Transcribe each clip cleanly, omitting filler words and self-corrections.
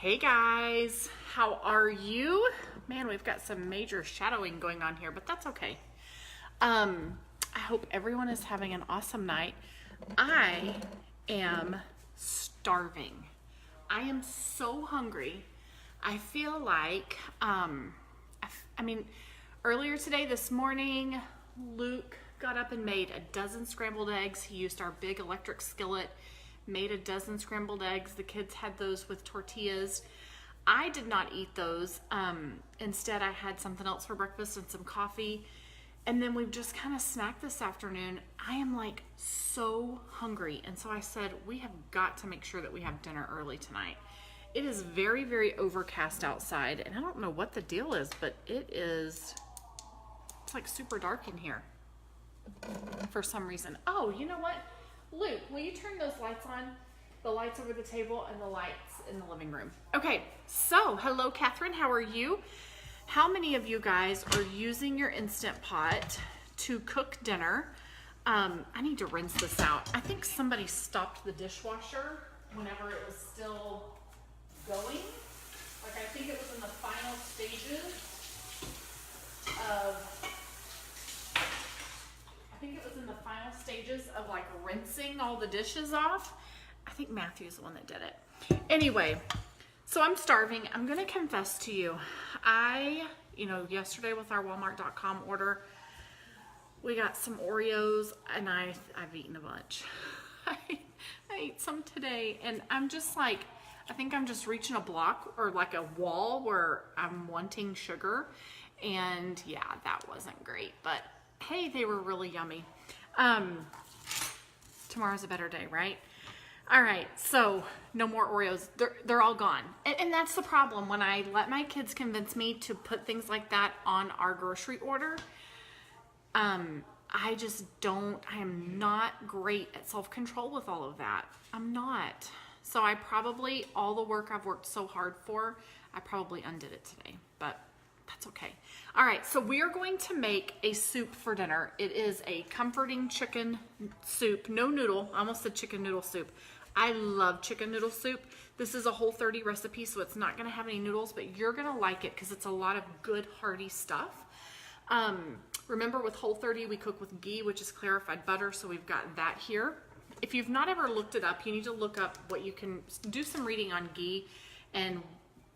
Hey guys, how are you? Man, we've got some major shadowing going on here, but that's okay. I hope everyone is having an awesome night. I am starving. I am so hungry. I feel like, earlier today, this morning, Luke got up and made a dozen scrambled eggs. He used our big electric skillet, made a dozen scrambled eggs. The kids had those with tortillas. I did not eat those. Instead, I had something else for breakfast and some coffee. And then we've just kind of snacked this afternoon. I am like so hungry. And so I said, we have got to make sure that we have dinner early tonight. It is very, very overcast outside. And I don't know what the deal is, but it's like super dark in here for some reason. Oh, you know what? Luke, will you turn those lights on? The lights over the table and the lights in the living room. Okay, so hello, Catherine. How are you? How many of you guys are using your Instant Pot to cook dinner? I need to rinse this out. I think somebody stopped the dishwasher whenever it was still going. Like, I think it was in the final stages of like rinsing all the dishes off. I think Matthew's the one that did it. Anyway, so I'm starving. I'm gonna confess to you, yesterday with our Walmart.com order, we got some Oreos and I've eaten a bunch. I ate some today and I'm just like, I think I'm just reaching a block or like a wall where I'm wanting sugar. And yeah, that wasn't great, but hey, they were really yummy. Tomorrow's a better day, right? All right, so no more Oreos. They're all gone. And that's the problem. When I let my kids convince me to put things like that on our grocery order, I am not great at self-control with all of that. I'm not. So all the work I've worked so hard for, I probably undid it today, but that's okay. All right, so we are going to make a soup for dinner. It is a comforting chicken soup, no noodle. I almost said chicken noodle soup. I love chicken noodle soup. This is a Whole30 recipe, so it's not gonna have any noodles, but you're gonna like it because it's a lot of good hearty stuff. Remember with Whole30, we cook with ghee, which is clarified butter, so we've got that here. If you've not ever looked it up, you need to look up what you can, do some reading on ghee and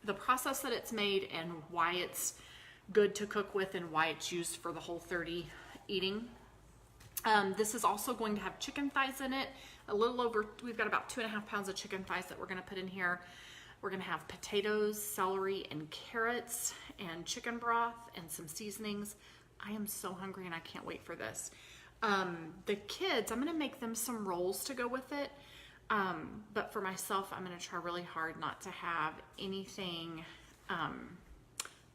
the process that it's made and why it's good to cook with and why it's used for the Whole30 eating. This is also going to have chicken thighs in it. We've got about 2.5 pounds of chicken thighs that we're gonna put in here. We're gonna have potatoes, celery, and carrots, and chicken broth, and some seasonings. I am so hungry and I can't wait for this. The kids, I'm gonna make them some rolls to go with it. But for myself, I'm gonna try really hard not to have anything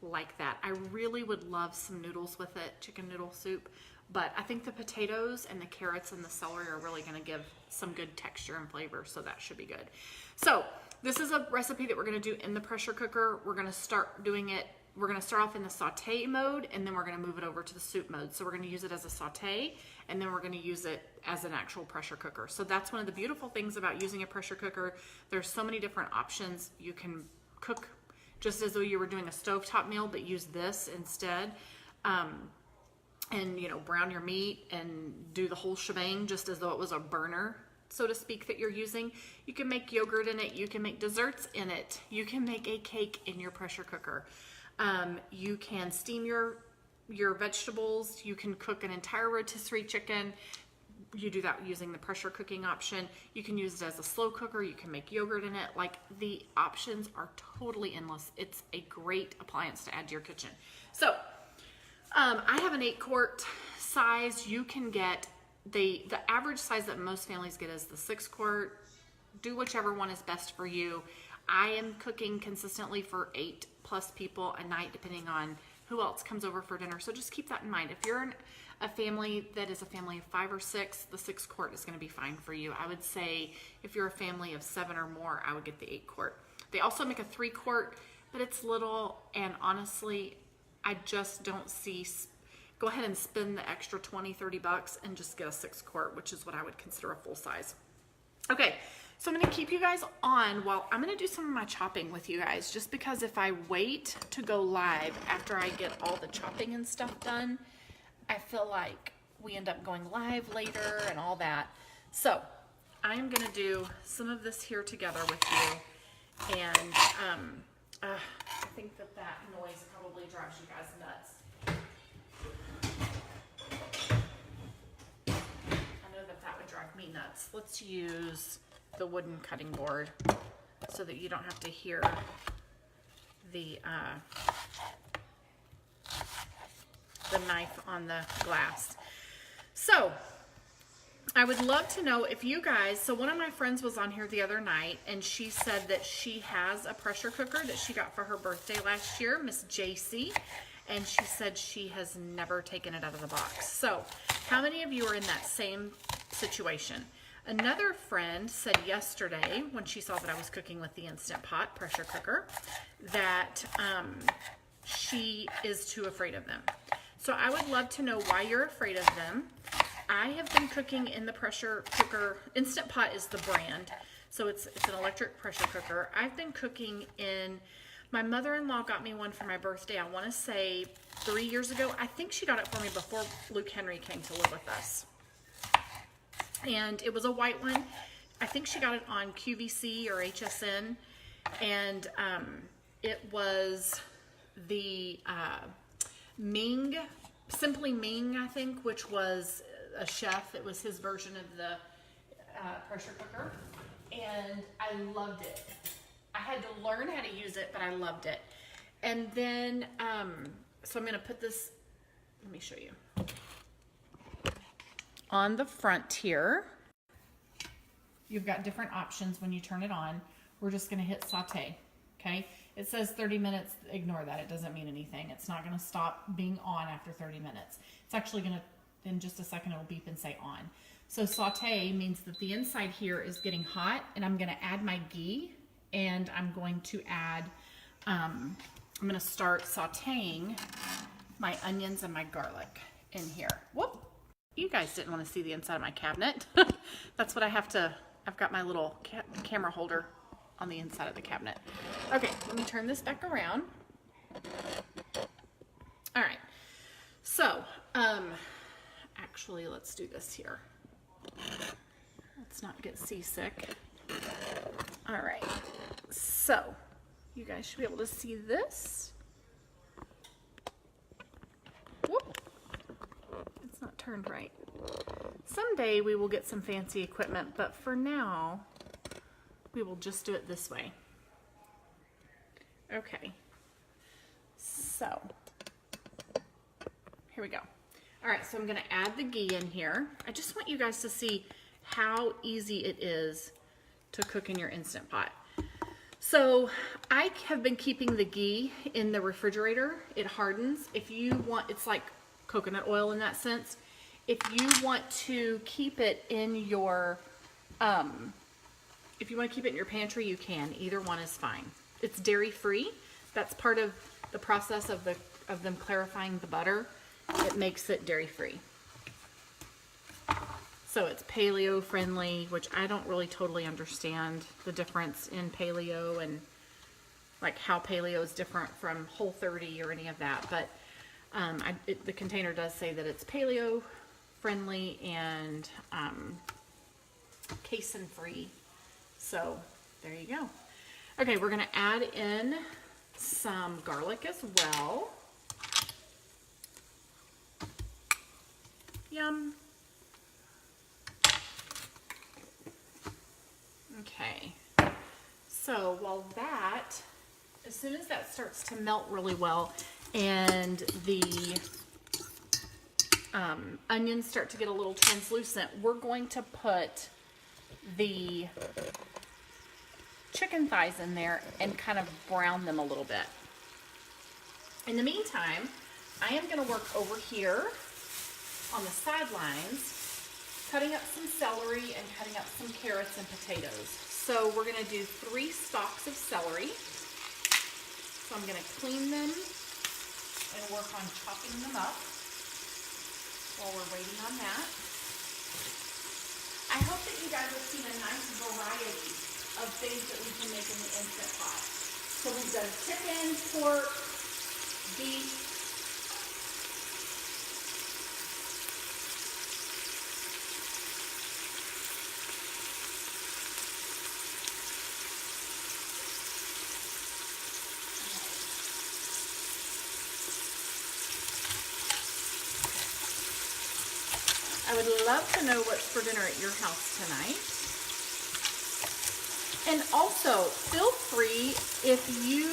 like that. I really would love some noodles with it, chicken noodle soup, but I think the potatoes and the carrots and the celery are really gonna give some good texture and flavor, so that should be good. So this is a recipe that we're gonna do in the pressure cooker. We're gonna start doing it, we're gonna start off in the saute mode, and then we're gonna move it over to the soup mode. So we're gonna use it as a saute, and then we're gonna use it as an actual pressure cooker. So that's one of the beautiful things about using a pressure cooker. There's so many different options. You can cook just as though you were doing a stovetop meal, but use this instead. And brown your meat and do the whole shebang just as though it was a burner, so to speak, that you're using. You can make yogurt in it. You can make desserts in it. You can make a cake in your pressure cooker. You can steam your vegetables. You can cook an entire rotisserie chicken. You do that using the pressure cooking option. You can use it as a slow cooker. You can make yogurt in it. Like, the options are totally endless. It's a great appliance to add to your kitchen. So I have an 8-quart size. You can get the average size that most families get is the 6-quart. Do whichever one is best for you. I am cooking consistently for 8+ people a night, depending on who else comes over for dinner. So just keep that in mind. If you're a family that is a family of 5 or 6, the 6-quart is going to be fine for you. I would say if you're a family of 7 or more, I would get the 8-quart. They also make a 3-quart, but it's little, and honestly, I just don't see. Go ahead and spend the extra $20-30 and just get a 6-quart, which is what I would consider a full size. Okay, So I'm going to keep you guys on while I'm going to do some of my chopping with you guys, just because if I wait to go live after I get all the chopping and stuff done, I feel like we end up going live later and all that. So I am going to do some of this here together with you, and I think that noise probably drives you guys nuts. I know that would drive me nuts. Let's use the wooden cutting board so that you don't have to hear the knife on the glass. So I would love to know if you guys, so one of my friends was on here the other night and she said that she has a pressure cooker that she got for her birthday last year, Miss JC, and she said she has never taken it out of the box. So how many of you are in that same situation? Another friend said yesterday, when she saw that I was cooking with the Instant Pot pressure cooker, that she is too afraid of them. So I would love to know why you're afraid of them. I have been cooking in the pressure cooker. Instant Pot is the brand, so it's an electric pressure cooker. I've been cooking in, my mother-in-law got me one for my birthday, I want to say 3 years ago. I think she got it for me before Luke Henry came to live with us. And it was a white one. I think she got it on QVC or HSN. And it was the Ming, Simply Ming, I think, which was a chef. It was his version of the pressure cooker. And I loved it. I had to learn how to use it, but I loved it. And then, so I'm going to put this, let me show you. On the front here, you've got different options when you turn it on. We're just going to hit saute, okay? It says 30 minutes. Ignore that. It doesn't mean anything. It's not going to stop being on after 30 minutes. It's actually going to, in just a second, it'll beep and say on. So saute means that the inside here is getting hot, and I'm going to add my ghee, and I'm going to add, I'm going to start sauteing my onions and my garlic in here. Whoop. You guys didn't want to see the inside of my cabinet. That's what I have to, I've got my little camera holder on the inside of the cabinet. Okay, let me turn this back around. All right, so, actually, let's do this here. Let's not get seasick. All right, so, you guys should be able to see this. Whoop. It's not turned right. Someday we will get some fancy equipment, but for now, we will just do it this way. Okay. So, here we go. All right, so I'm going to add the ghee in here. I just want you guys to see how easy it is to cook in your Instant Pot. So, I have been keeping the ghee in the refrigerator. It hardens. If you want, it's like coconut oil in that sense. If you want to keep it in your, if you want to keep it in your pantry, you can. Either one is fine. It's dairy free. That's part of the process of them clarifying the butter. It makes it dairy free. So it's paleo friendly, which I don't really totally understand the difference in paleo and like how paleo is different from Whole30 or any of that. But the container does say that it's paleo friendly and casein free. So there you go. Okay, we're gonna add in some garlic as well. Yum. Okay, so while that, as soon as that starts to melt really well and the onions start to get a little translucent, we're going to put the chicken thighs in there and kind of brown them a little bit. In the meantime, I am going to work over here on the sidelines, cutting up some celery and cutting up some carrots and potatoes. So we're going to do 3 stalks of celery. So I'm going to clean them and work on chopping them up while we're waiting on that. I hope that you guys have seen a nice variety of things that we can make in the Instant Pot. So we've done chicken, pork, beef. I would love to know what's for dinner at your house tonight. And also, feel free, if you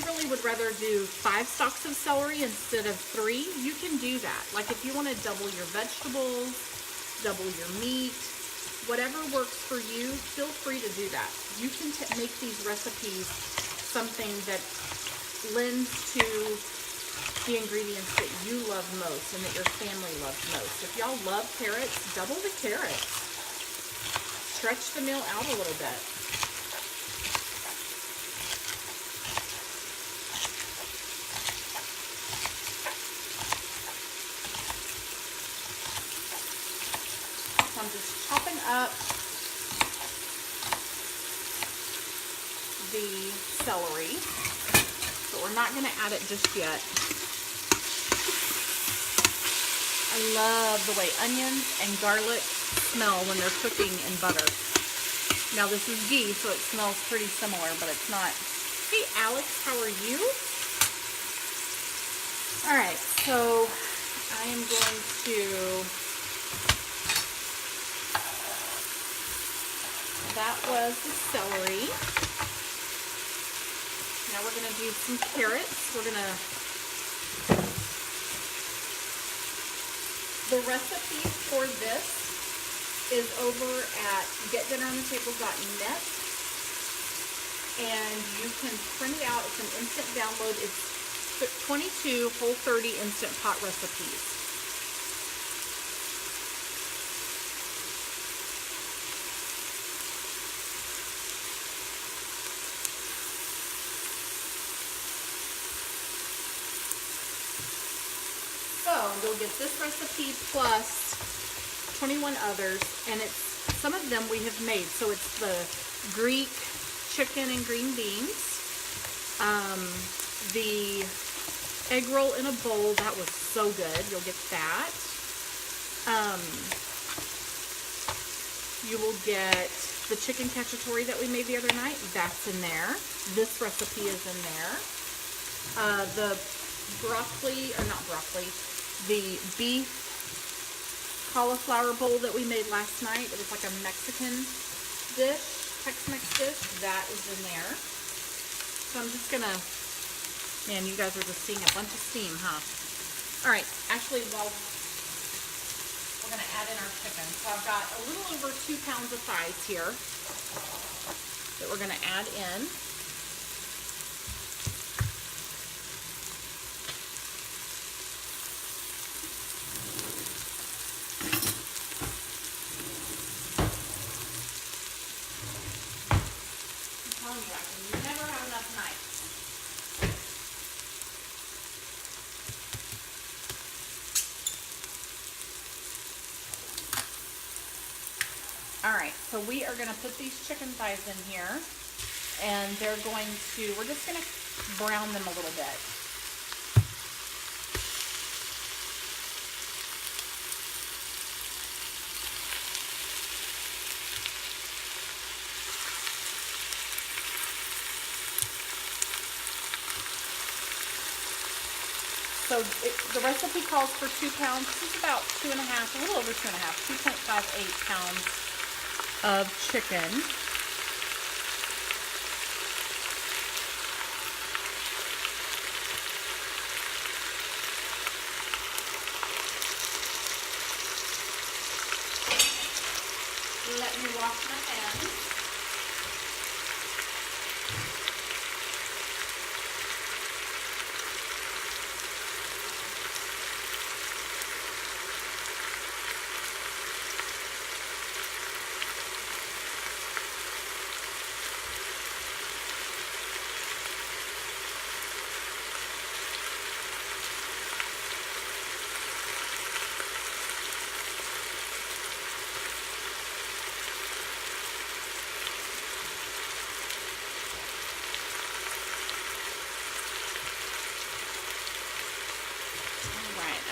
really would rather do 5 stalks of celery instead of 3, you can do that. Like if you want to double your vegetables, double your meat, whatever works for you, feel free to do that. You can make these recipes something that lends to the ingredients that you love most and that your family loves most. If y'all love carrots, double the carrots. Stretch the meal out a little bit. So I'm just chopping up the celery, but we're not going to add it just yet. I love the way onions and garlic smell when they're cooking in butter. Now this is ghee, so it smells pretty similar, but it's not. Hey Alex, how are you? All right, so I am going to, that was the celery. Now we're gonna do some carrots. The recipe for this is over at getdinneronthetables.net, and you can print it out. It's an instant download. It's 22 Whole30 Instant Pot recipes. So you'll get this recipe plus 21 others, and it's some of them we have made. So it's the Greek chicken and green beans, the egg roll in a bowl, that was so good, you'll get that. You will get the chicken cacciatore that we made the other night, that's in there. This recipe is in there. The broccoli, or not broccoli, the beef cauliflower bowl that we made last night. It was like a Mexican dish, Tex-Mex dish. That is in there. So I'm just gonna, man, you guys are just seeing a bunch of steam, huh? All right, actually, well, we're gonna add in our chicken. So I've got a little over 2 pounds of thighs here that we're gonna add in. Alright, so we are going to put these chicken thighs in here, and we're just going to brown them a little bit. So the recipe calls for 2 pounds. This is about 2.5, a little over 2.5, 2.58 pounds of chicken. Let me wash my hands.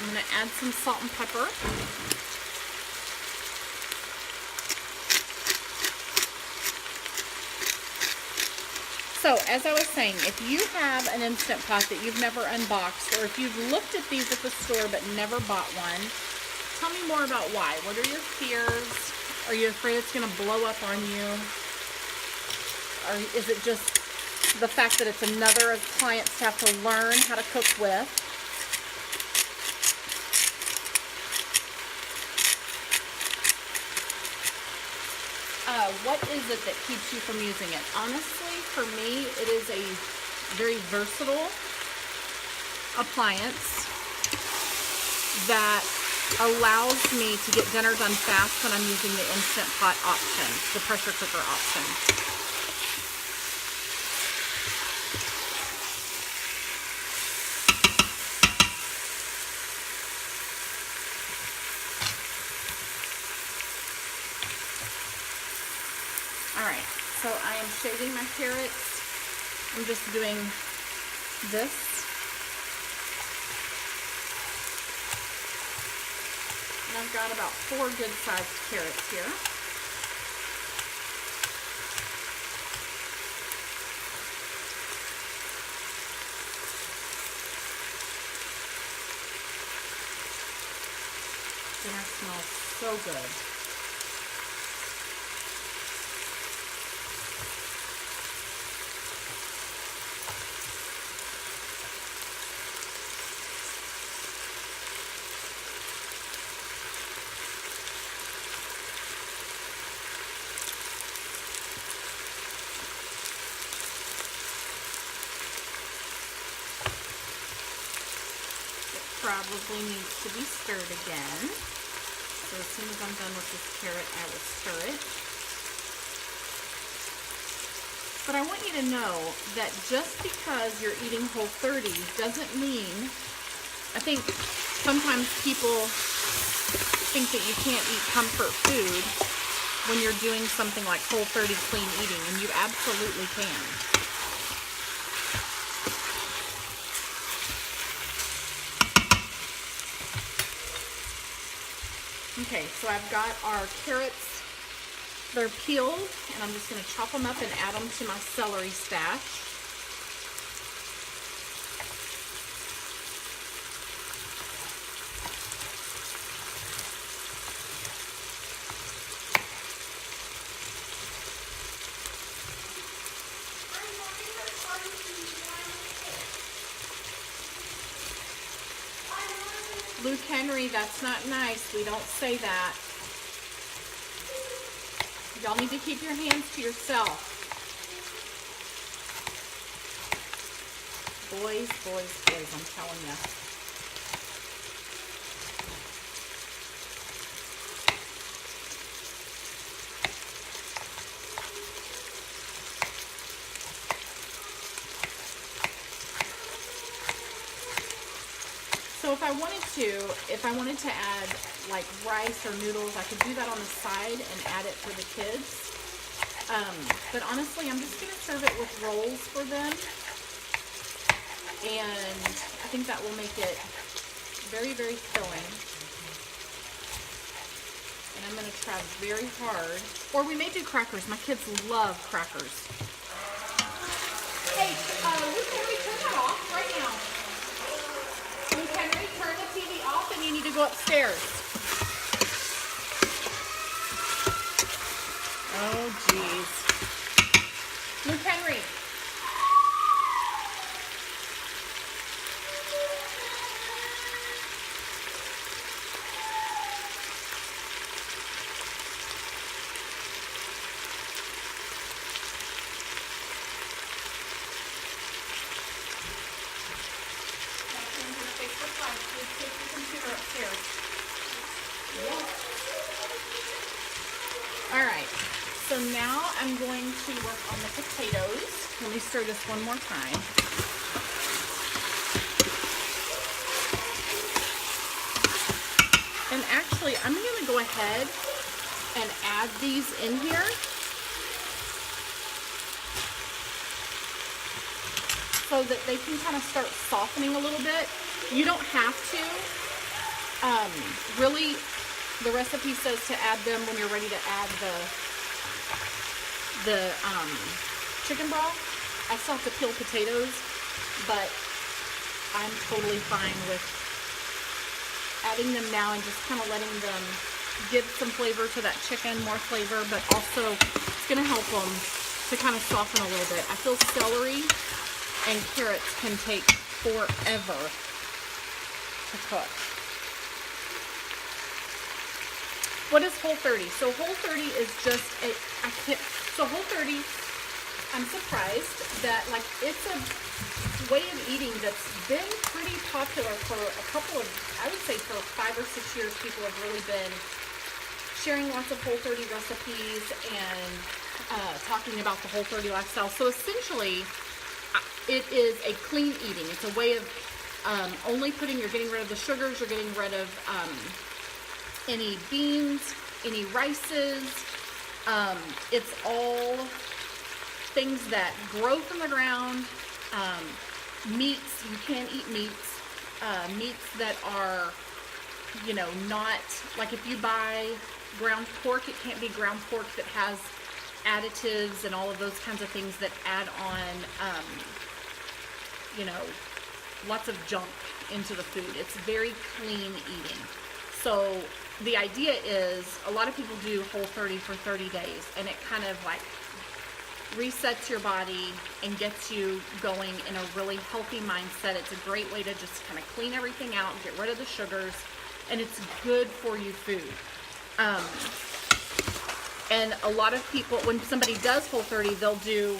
I'm going to add some salt and pepper. So, as I was saying, if you have an Instant Pot that you've never unboxed, or if you've looked at these at the store but never bought one, tell me more about why. What are your fears? Are you afraid it's going to blow up on you? Or is it just the fact that it's another appliance to have to learn how to cook with? What is it that keeps you from using it? Honestly, for me, it is a very versatile appliance that allows me to get dinner done fast when I'm using the Instant Pot option, the pressure cooker option. Alright, so I am shaving my carrots. I'm just doing this. And I've got about 4 good-sized carrots here. Dinner smells so good. Probably needs to be stirred again. So as soon as I'm done with this carrot, I will stir it. But I want you to know that just because you're eating Whole30 doesn't mean, I think sometimes people think that you can't eat comfort food when you're doing something like Whole30 clean eating, and you absolutely can. Okay, so I've got our carrots, they're peeled, and I'm just going to chop them up and add them to my celery stash. Luke Henry, that's not nice. We don't say that. Y'all need to keep your hands to yourself. Boys, boys, boys, I'm telling you. So if I wanted to add like rice or noodles, I could do that on the side and add it for the kids. But honestly, I'm just going to serve it with rolls for them. And I think that will make it very, very filling. And I'm going to try very hard. Or we may do crackers. My kids love crackers. Hey, Luke Henry, turn that off right now. Luke Henry, turn the TV off and you need to go upstairs. Oh, jeez. Luke Henry. Alright, so now I'm going to work on the potatoes. Let me stir this one more time. And actually, I'm going to go ahead and add these in here. So that they can kind of start softening a little bit. You don't have to, Really, the recipe says to add them when you're ready to add the chicken broth. I still have to peel potatoes, but I'm totally fine with adding them now and just kind of letting them give some flavor to that chicken, more flavor, but also it's going to help them to kind of soften a little bit. I feel celery and carrots can take forever to cook. What is Whole30? So Whole30 is just Whole30, I'm surprised that like it's a way of eating that's been pretty popular for a couple of, I would say for 5 or 6 years, people have really been sharing lots of Whole30 recipes and talking about the Whole30 lifestyle. So essentially, it is a clean eating. It's a way of you're getting rid of the sugars, you're getting rid of any beans, any rices. It's all things that grow from the ground. Meats, you can eat meats. Meats that are, not, like if you buy ground pork, it can't be ground pork that has additives and all of those kinds of things that add on, lots of junk into the food. It's very clean eating. So the idea is a lot of people do Whole30 for 30 days and it kind of like resets your body and gets you going in a really healthy mindset. It's a great way to just kind of clean everything out, get rid of the sugars, and it's good for you food. And a lot of people, when somebody does Whole30, they'll do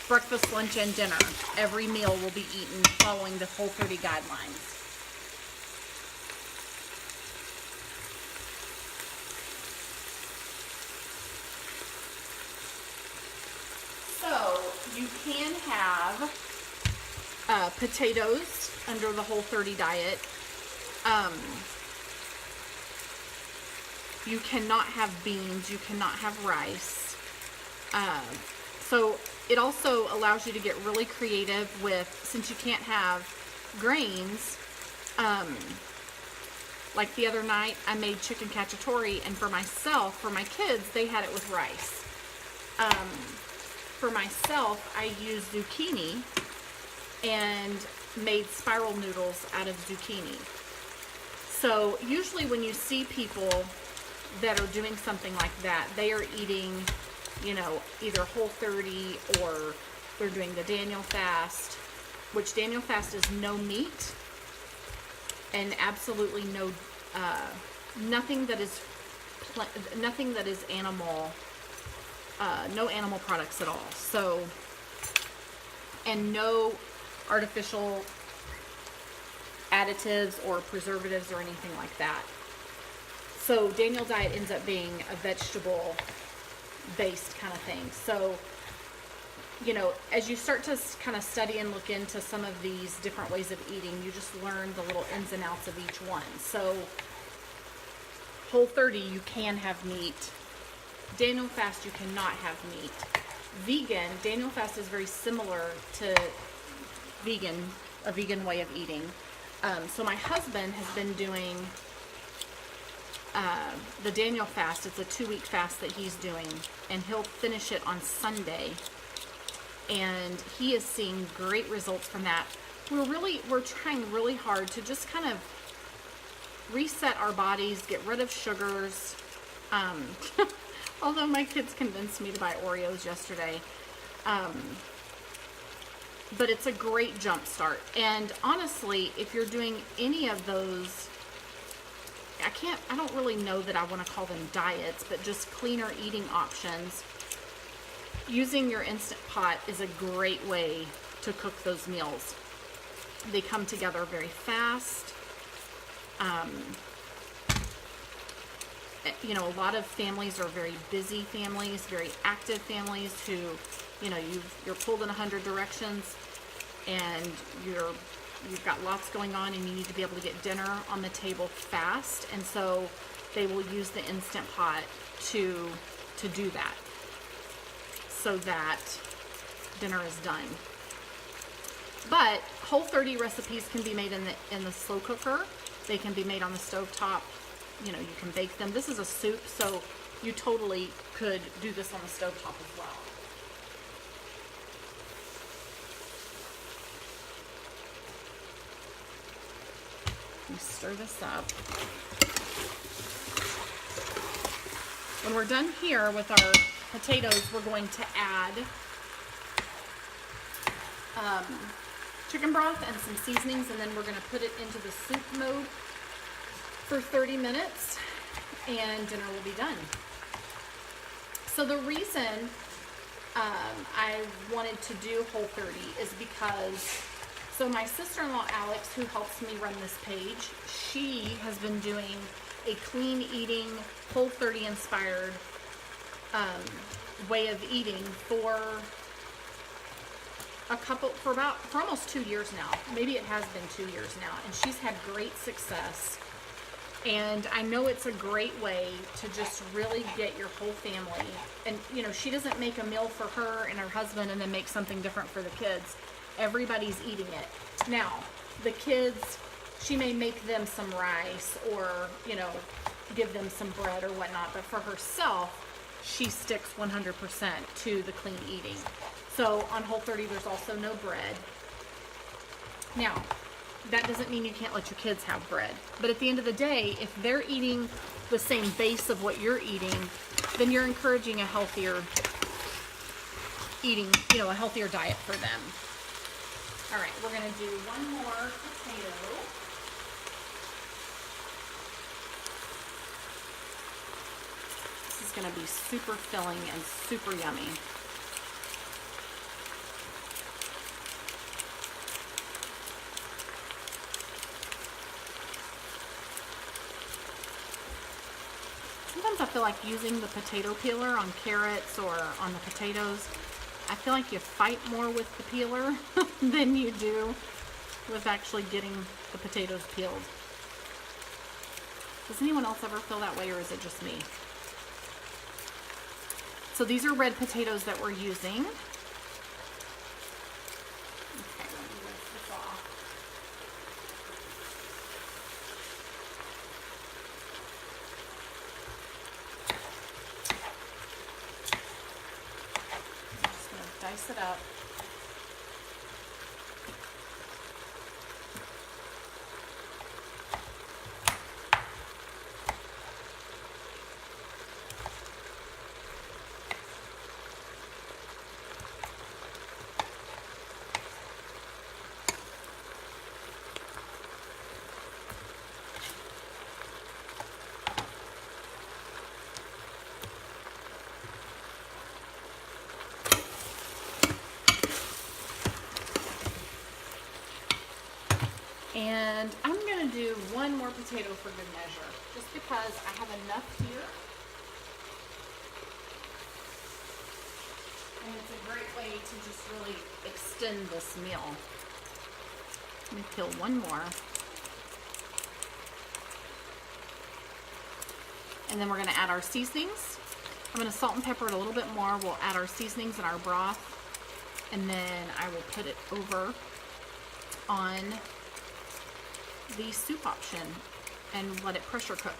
breakfast, lunch, and dinner. Every meal will be eaten following the Whole30 guidelines. So you can have potatoes under the Whole30 diet. You cannot have beans. You cannot have rice. So it also allows you to get really creative with, since you can't have grains, like the other night I made chicken cacciatore, and for myself, for my kids, they had it with rice. For myself, I used zucchini and made spiral noodles out of zucchini. So usually when you see people that are doing something like that, they are eating, either Whole30 or they're doing the Daniel fast, which Daniel fast is no meat and absolutely no, nothing that is animal, no animal products at all. So, and no artificial additives or preservatives or anything like that. So Daniel diet ends up being a vegetable based kind of thing. So, as you start to kind of study and look into some of these different ways of eating, you just learn the little ins and outs of each one. So Whole30, you can have meat. Daniel fast, you cannot have meat. Vegan, Daniel fast is very similar to a vegan way of eating. So my husband has been doing the Daniel fast. It's a 2-week fast that he's doing, and he'll finish it on Sunday. And he is seeing great results from that. We're trying really hard to just kind of reset our bodies, get rid of sugars. Although my kids convinced me to buy Oreos yesterday. But it's a great jump start. And honestly, if you're doing any of those, I don't really know that I want to call them diets, but just cleaner eating options, using your Instant Pot is a great way to cook those meals. They come together very fast. A lot of families are very busy families, very active families who, you're pulled in 100 directions and you've got lots going on and you need to be able to get dinner on the table fast. And so they will use the Instant Pot to do that, so that dinner is done. But Whole30 recipes can be made in the slow cooker. They can be made on the stovetop. You know, you can bake them. This is a soup, so you totally could do this on the stovetop as well. You stir this up. When we're done here with our potatoes, we're going to add chicken broth and some seasonings, and then we're going to put it into the soup mode for 30 minutes, and dinner will be done. So the reason I wanted to do Whole30 is because, so my sister-in-law Alex, who helps me run this page, she has been doing a clean eating, Whole30 inspired way of eating for almost 2 years now. Maybe it has been 2 years now, and she's had great success. And I know it's a great way to just really get your whole family. And you know, she doesn't make a meal for her and her husband and then make something different for the kids. Everybody's eating it. Now, the kids, she may make them some rice or, you know, give them some bread or whatnot, but for herself, she sticks 100% to the clean eating. So on Whole30, there's also no bread. Now, that doesn't mean you can't let your kids have bread. But at the end of the day, if they're eating the same base of what you're eating, then you're encouraging a healthier eating, you know, a healthier diet for them. All right, we're going to do one more potato. This is going to be super filling and super yummy. Sometimes I feel like using the potato peeler on carrots or on the potatoes, I feel like you fight more with the peeler than you do with actually getting the potatoes peeled. Does anyone else ever feel that way, or is it just me? So these are red potatoes that we're using. Okay, let me rinse this off. I'm just going to dice it up. And I'm going to do one more potato for good measure, just because I have enough here. And it's a great way to just really extend this meal. Let me peel one more. And then we're going to add our seasonings. I'm going to salt and pepper it a little bit more. We'll add our seasonings and our broth. And then I will put it over on the soup option and let it pressure cook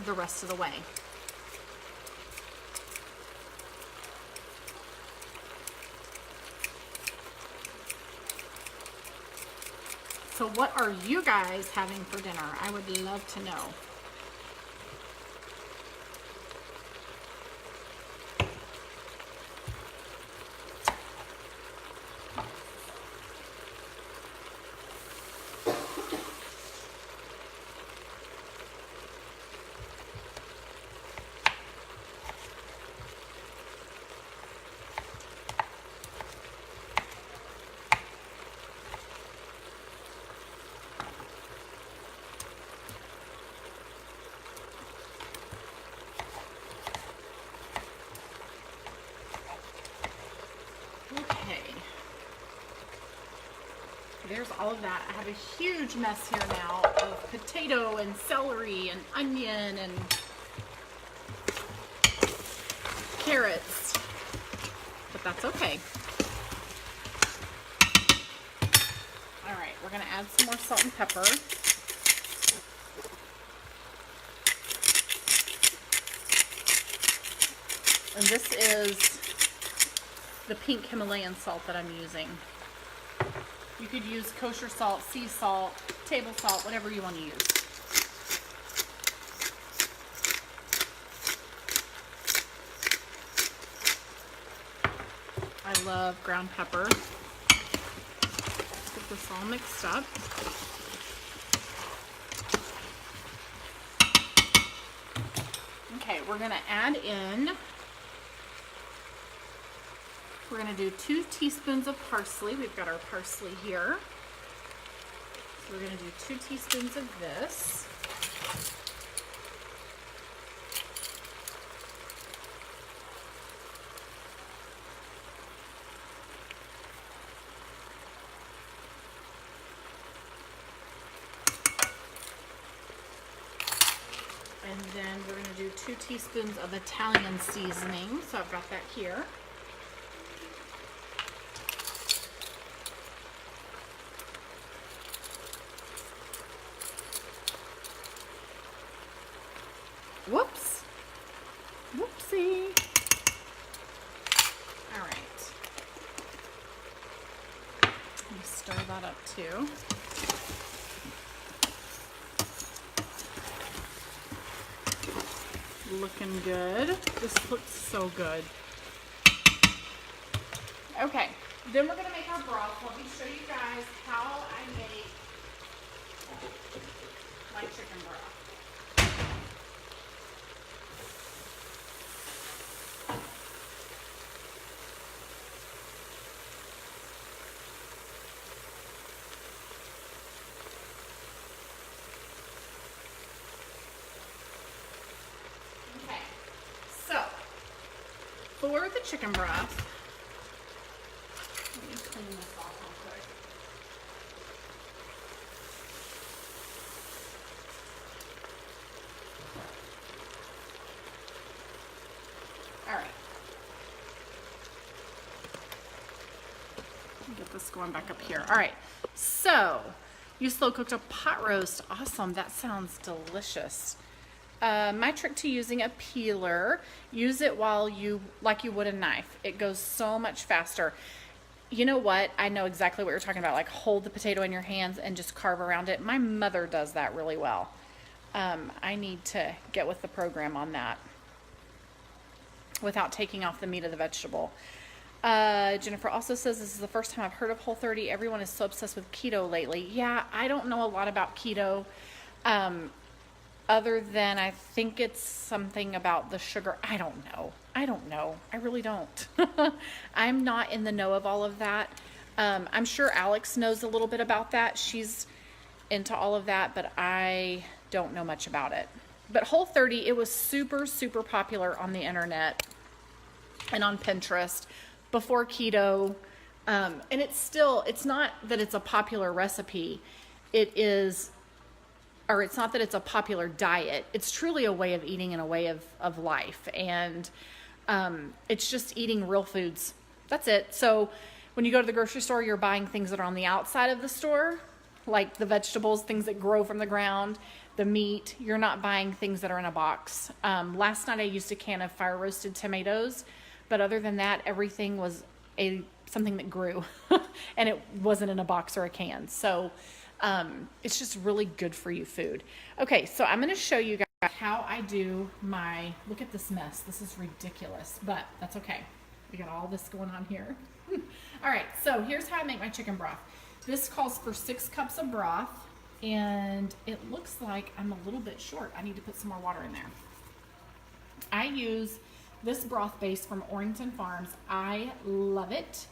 the rest of the way. So what are you guys having for dinner? I would love to know. There's all of that. I have a huge mess here now of potato and celery and onion and carrots, but that's okay. All right, we're gonna add some more salt and pepper. And this is the pink Himalayan salt that I'm using. You could use kosher salt, sea salt, table salt, whatever you want to use. I love ground pepper. Let's get this all mixed up. Okay, we're gonna add in, we're gonna do 2 teaspoons of parsley. We've got our parsley here. So we're gonna do 2 teaspoons of this. And then we're going to do 2 teaspoons of Italian seasoning. So I've got that here. Whoops. Whoopsie. All right. Let me stir that up too. Looking good. This looks so good. Okay, then we're gonna make our broth. Let me show you guys how I make my chicken broth. For the chicken broth, let me clean this off real quick. All right. Get this going back up here. All right. So, you slow cooked a pot roast. Awesome. That sounds delicious. My trick to using a peeler, use it while like you would a knife. It goes so much faster. You know what? I know exactly what you're talking about. Like hold the potato in your hands and just carve around it. My mother does that really well. I need to get with the program on that without taking off the meat of the vegetable. Jennifer also says this is the first time I've heard of Whole30. Everyone is so obsessed with keto lately. Yeah, I don't know a lot about keto. Other than I think it's something about the sugar. I don't know. I really don't. I'm not in the know of all of that. I'm sure Alex knows a little bit about that. She's into all of that, but I don't know much about it. But Whole30, it was super, super popular on the internet and on Pinterest before keto. And it's not that it's a popular recipe. It's not that it's a popular diet. It's truly a way of eating and a way of life. And it's just eating real foods. That's it. So when you go to the grocery store, you're buying things that are on the outside of the store, like the vegetables, things that grow from the ground, the meat. You're not buying things that are in a box. Last night I used a can of fire roasted tomatoes, but other than that, everything was something that grew and it wasn't in a box or a can. So it's just really good for you food. Okay, so I'm going to show you guys how I do look at this mess. This is ridiculous, but that's okay. We got all this going on here. All right, so here's how I make my chicken broth. This calls for 6 cups of broth, and it looks like I'm a little bit short. I need to put some more water in there. I use this broth base from Orrington Farms. I love it.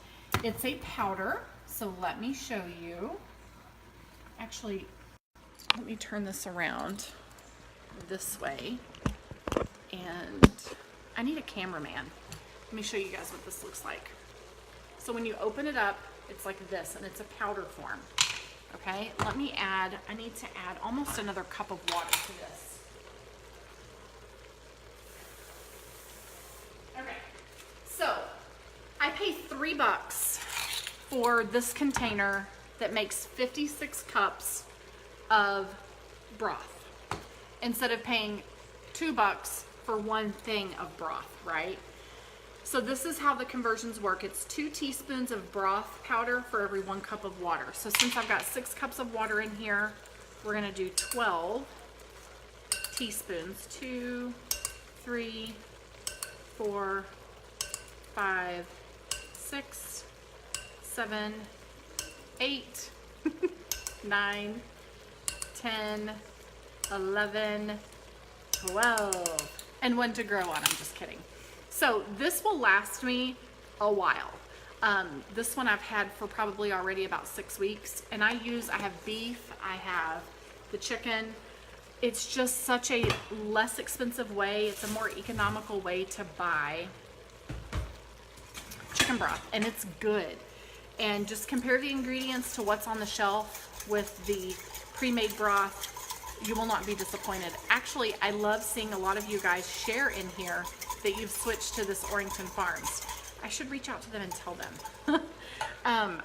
It's a powder, so let me show you. Actually, let me turn this around this way, and I need a cameraman. Let me show you guys what this looks like. So when you open it up, it's like this, and it's a powder form. Okay, I need to add almost another cup of water to this. Okay, so I pay $3 for this container that makes 56 cups of broth instead of paying $2 for one thing of broth, right? So this is how the conversions work. It's 2 teaspoons of broth powder for every 1 cup of water. So since I've got 6 cups of water in here, we're gonna do 12 teaspoons. 2, 3, 4, 5, 6, 7, 8, 9, 10, 11, 12, and 1 to grow on. I'm just kidding. So this will last me a while. This one I've had for probably already about 6 weeks, and I have beef, I have the chicken. It's just such a less expensive way. It's a more economical way to buy chicken broth, and it's good. And just compare the ingredients to what's on the shelf with the pre-made broth. You will not be disappointed. Actually, I love seeing a lot of you guys share in here that you've switched to this Orrington Farms. I should reach out to them and tell them.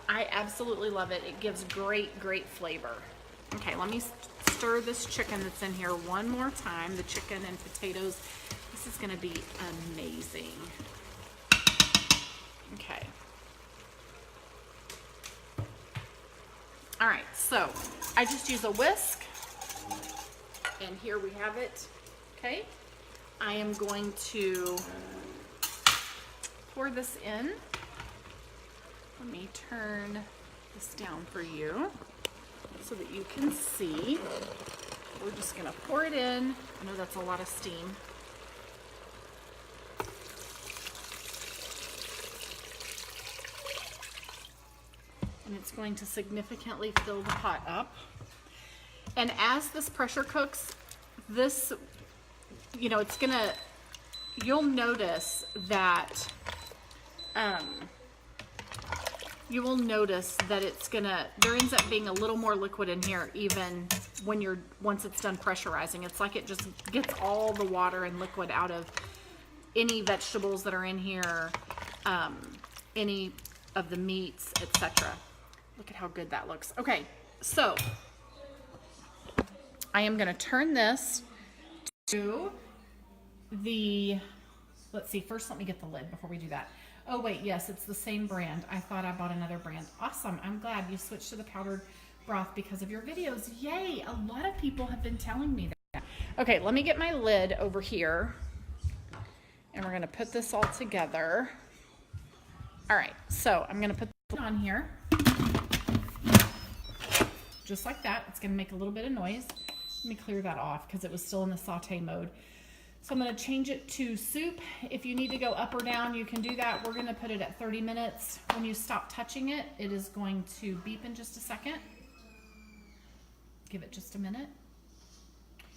I absolutely love it. It gives great, great flavor. Okay, let me stir this chicken that's in here one more time. The chicken and potatoes. This is gonna be amazing. Okay. All right, so I just use a whisk, and here we have it. Okay, I am going to pour this in. Let me turn this down for you so that you can see. We're just gonna pour it in. I know that's a lot of steam. And it's going to significantly fill the pot up. And as this pressure cooks, this, you know, it's gonna, you'll notice that, it's gonna, there ends up being a little more liquid in here even when once it's done pressurizing. It's like it just gets all the water and liquid out of any vegetables that are in here, any of the meats, etc. Look at how good that looks. Okay, so I am gonna turn this to the, let's see, first let me get the lid before we do that. Oh wait, yes, it's the same brand. I thought I bought another brand. Awesome, I'm glad you switched to the powdered broth because of your videos. Yay, a lot of people have been telling me that. Okay, let me get my lid over here and we're gonna put this all together. All right, so I'm gonna put it on here. Just like that. It's gonna make a little bit of noise. Let me clear that off because it was still in the saute mode. So I'm gonna change it to soup. If you need to go up or down, you can do that. We're gonna put it at 30 minutes. When you stop touching it, it is going to beep in just a second. Give it just a minute.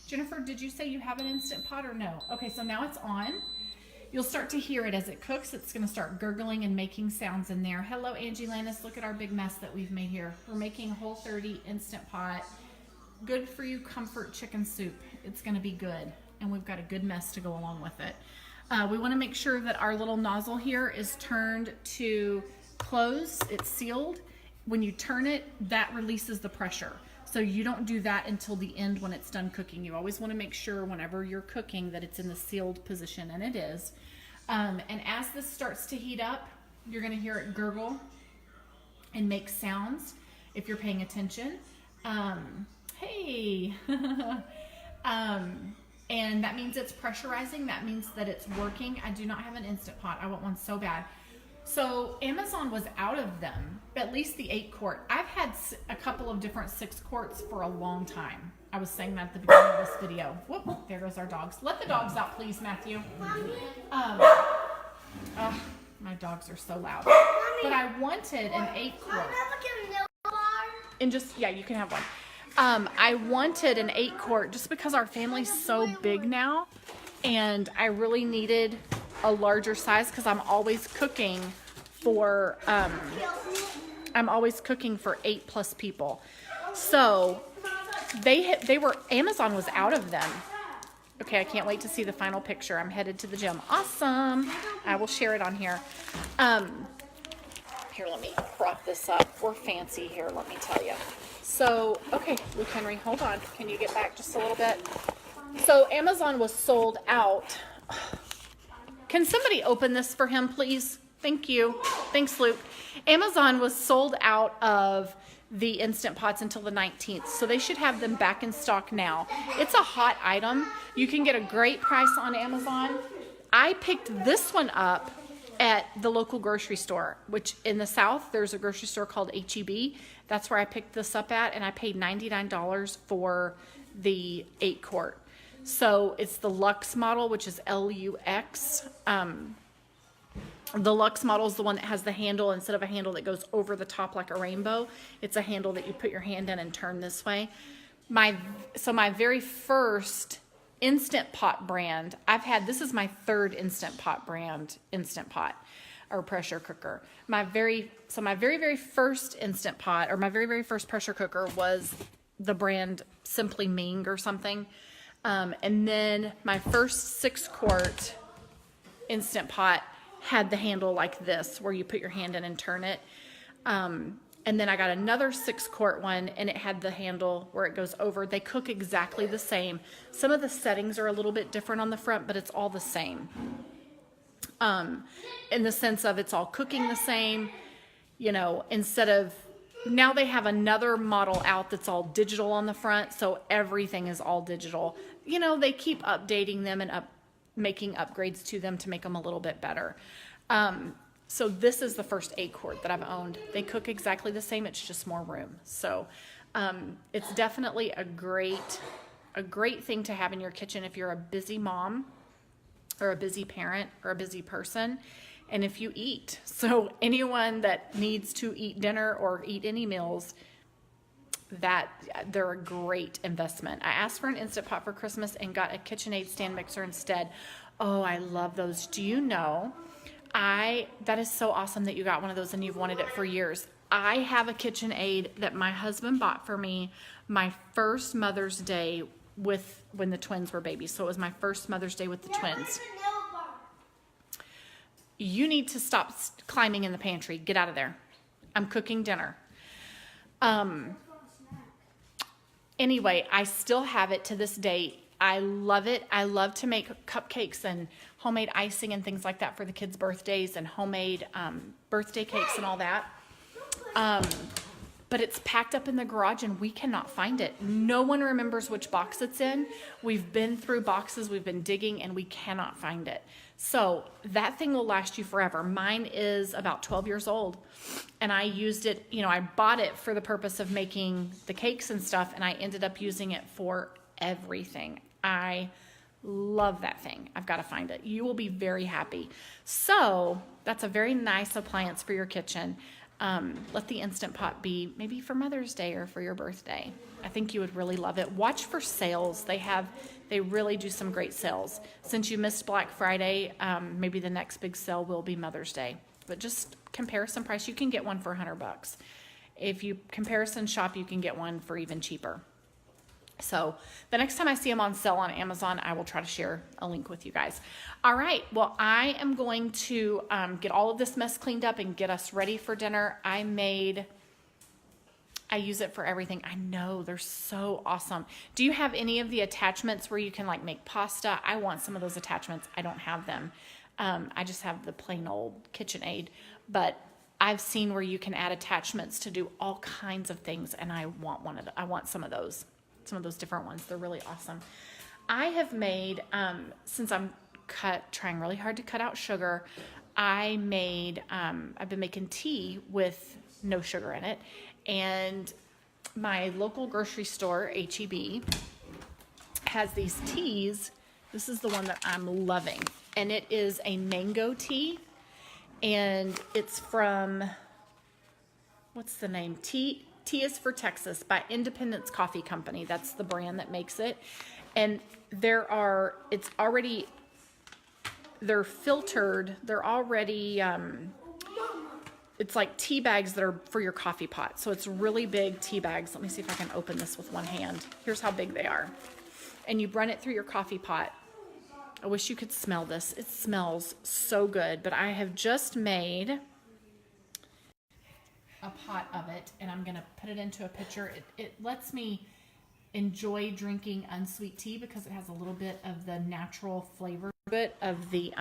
Jennifer, did you say you have an Instant Pot or no? Okay, so now it's on. You'll start to hear it as it cooks. It's gonna start gurgling and making sounds in there. Hello, Angie Lannis. Look at our big mess that we've made here. We're making Whole30 Instant Pot. Good for you comfort chicken soup. It's gonna be good. And we've got a good mess to go along with it. We wanna make sure that our little nozzle here is turned to close. It's sealed. When you turn it, that releases the pressure. So you don't do that until the end when it's done cooking. You always wanna make sure whenever you're cooking that it's in the sealed position, and it is. And as this starts to heat up, you're gonna hear it gurgle and make sounds if you're paying attention. Hey. And that means it's pressurizing. That means that it's working. I do not have an Instant Pot. I want one so bad. So Amazon was out of them, at least the 8-quart. I've had a couple of different 6 quarts for a long time. I was saying that at the beginning of this video. Whoop, there goes our dogs. Let the dogs out, please, Matthew. My dogs are so loud. But I wanted an 8-quart. And just, yeah, you can have one. I wanted an 8-quart just because our family's so big now, and I really needed a larger size because I'm always cooking for 8+ people. So Amazon was out of them. Okay, I can't wait to see the final picture. I'm headed to the gym. Awesome. I will share it on here. Here, let me prop this up. We're fancy here, let me tell you. So, okay, Luke Henry, hold on. Can you get back just a little bit? So Amazon was sold out. Can somebody open this for him, please? Thank you. Thanks, Luke. Amazon was sold out of the Instant Pots until the 19th, so they should have them back in stock now. It's a hot item. You can get a great price on Amazon. I picked this one up at the local grocery store, which in the South, there's a grocery store called H-E-B. That's where I picked this up at, and I paid $99 for the 8-quart. So it's the Luxe model, which is L-U-X. The Luxe model is the one that has the handle, instead of a handle that goes over the top like a rainbow, it's a handle that you put your hand in and turn this way. My very first Instant Pot brand, this is my third Instant Pot brand, Instant Pot or pressure cooker. My very first Instant Pot, or my very first pressure cooker, was the brand Simply Ming or something. And then my first 6-quart Instant Pot had the handle like this, where you put your hand in and turn it. And then I got another 6-quart one, and it had the handle where it goes over. They cook exactly the same. Some of the settings are a little bit different on the front, but it's all the same. In the sense of it's all cooking the same, instead of, now they have another model out that's all digital on the front, so everything is all digital. They keep updating them and making upgrades to them to make them a little bit better. So this is the first 8-quart that I've owned. They cook exactly the same, it's just more room. So it's definitely a great thing to have in your kitchen if you're a busy mom or a busy parent or a busy person, and if you eat. So anyone that needs to eat dinner or eat any meals, that they're a great investment. I asked for an Instant Pot for Christmas and got a KitchenAid stand mixer instead. Oh, I love those. Do you know, that is so awesome that you got one of those and you've wanted it for years. I have a KitchenAid that my husband bought for me my first Mother's Day when the twins were babies. So it was my first Mother's Day with the twins. You need to stop climbing in the pantry. Get out of there. I'm cooking dinner. Anyway, I still have it to this day. I love it. I love to make cupcakes and homemade icing and things like that for the kids' birthdays, and homemade birthday cakes and all that. But it's packed up in the garage and we cannot find it. No one remembers which box it's in. We've been through boxes, we've been digging, and we cannot find it. So that thing will last you forever. Mine is about 12 years old, and I used it, I bought it for the purpose of making the cakes and stuff, and I ended up using it for everything. I love that thing. I've got to find it. You will be very happy. So that's a very nice appliance for your kitchen. Let the Instant Pot be maybe for Mother's Day or for your birthday. I think you would really love it. Watch for sales. They really do some great sales. Since you missed Black Friday, maybe the next big sale will be Mother's Day. But just comparison price, you can get one for $100. If you comparison shop, you can get one for even cheaper. So the next time I see them on sale on Amazon, I will try to share a link with you guys. All right. Well, I am going to get all of this mess cleaned up and get us ready for dinner. I use it for everything. I know, they're so awesome. Do you have any of the attachments where you can make pasta? I want some of those attachments. I don't have them. I just have the plain old KitchenAid, but I've seen where you can add attachments to do all kinds of things, and I want some of those different ones. They're really awesome. I have made, since I'm trying really hard to cut out sugar, I've been making tea with no sugar in it. And my local grocery store, H-E-B, has these teas. This is the one that I'm loving. And it is a mango tea. And it's from, what's the name? Tea is for Texas by Independence Coffee Company. That's the brand that makes it. And they're filtered. They're already, it's like tea bags that are for your coffee pot. So it's really big tea bags. Let me see if I can open this with one hand. Here's how big they are. And you run it through your coffee pot. I wish you could smell this. It smells so good. But I have just made a pot of it, and I'm going to put it into a pitcher. It lets me enjoy drinking unsweet tea because it has a little bit of the natural flavor bit of the,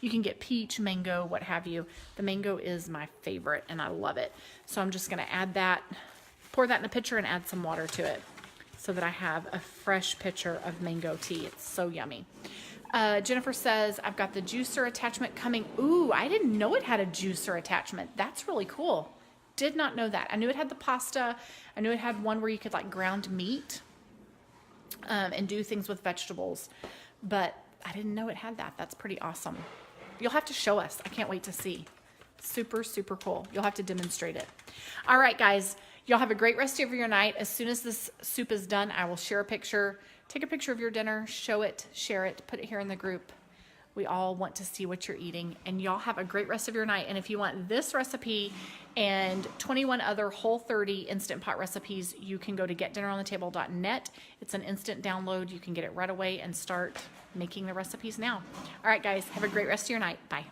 you can get peach, mango, what have you. The mango is my favorite and I love it. So I'm just gonna add that, pour that in a pitcher and add some water to it so that I have a fresh pitcher of mango tea. It's so yummy. Jennifer says, I've got the juicer attachment coming. Ooh, I didn't know it had a juicer attachment. That's really cool. Did not know that. I knew it had the pasta. I knew it had one where you could like ground meat and do things with vegetables, but I didn't know it had that. That's pretty awesome. You'll have to show us. I can't wait to see. Super, super cool. You'll have to demonstrate it. All right, guys, y'all have a great rest of your night. As soon as this soup is done, I will share a picture. Take a picture of your dinner, show it, share it, put it here in the group. We all want to see what you're eating, and y'all have a great rest of your night. And if you want this recipe and 21 other Whole30 Instant Pot recipes, you can go to getdinneronthetable.net. It's an instant download. You can get it right away and start making the recipes now. All right, guys, have a great rest of your night. Bye.